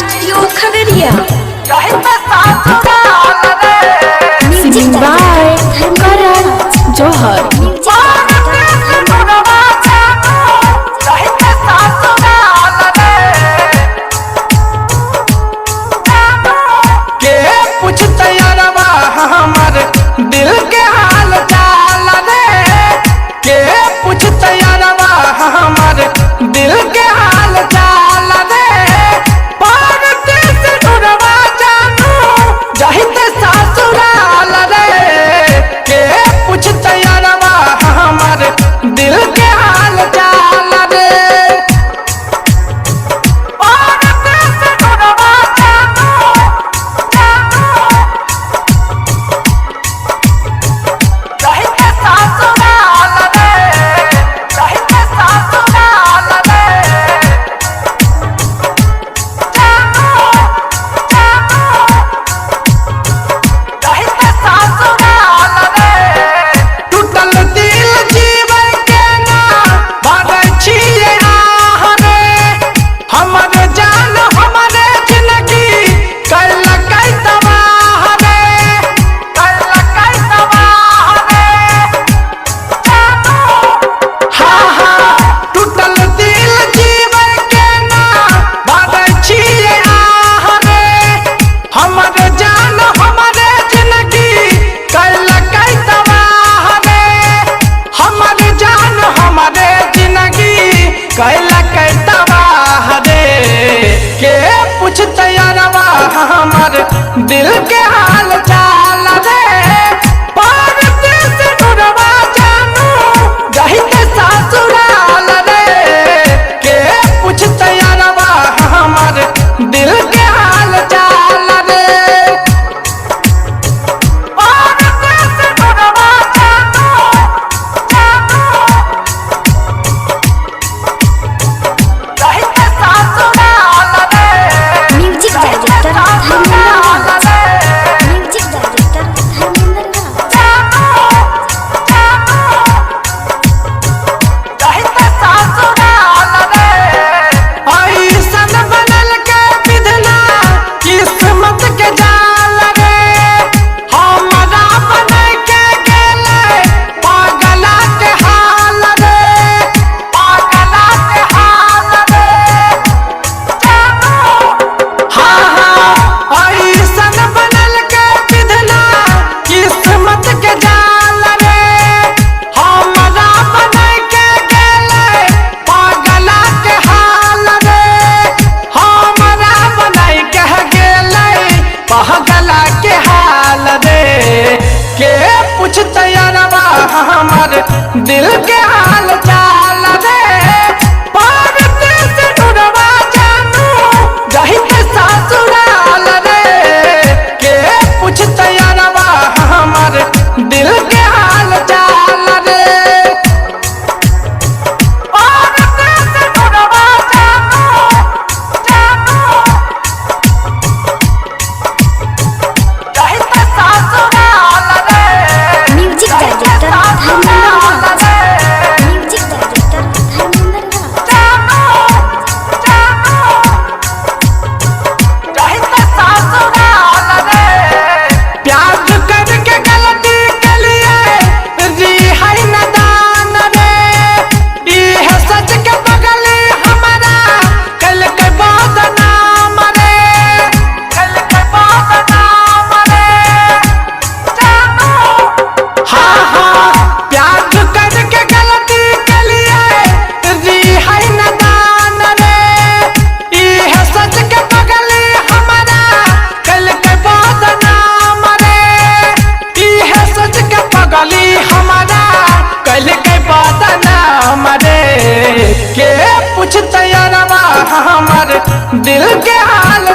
Studio Khagaria. Singing by Karan Johar. दिल के हाल चाल रे के पूछता यारवा हमर दिल के हाल चाल रे परदेस ढूंढवा जानू जहित ससुराल रे के पूछता यारवा हमर दिल के हाल चाल रे परदेस ढूंढवा जानू कैला तबाह रे के पूछता यारवा हमर दिल के हाल चाल रे परदेस ढूंढवा जानू जहित ससुराल रे के पूछता यारवा हमर दिल के हाल चाल रे परदेस ढूंढवा जानू म्यूजिक डायरेक्टर गला के हाल रे के पूछता यारवा हमर दिल के हाल चाल रे परदेस ढूंढवा जानू जहित ससुराल रे के पूछता यारवा हमर दिल के हाल चाल रे परदेस ढूंढवा जानू म्यूजिक डायरेक्टर प्यार करके गलती के लिए रिहाई न दान रे इह सच के बगली हमारा कल के बाद नाम रे कल के बाद नाम रे हाँ हाँ प्यार करके गलती के लिए रिहाई न दान रे इह सच के बगली हमारा कल के बाद नाम रे इह सच के बगली हमारा कल के बाद नाम रे के पूछता यारवा हमर दिल के हाल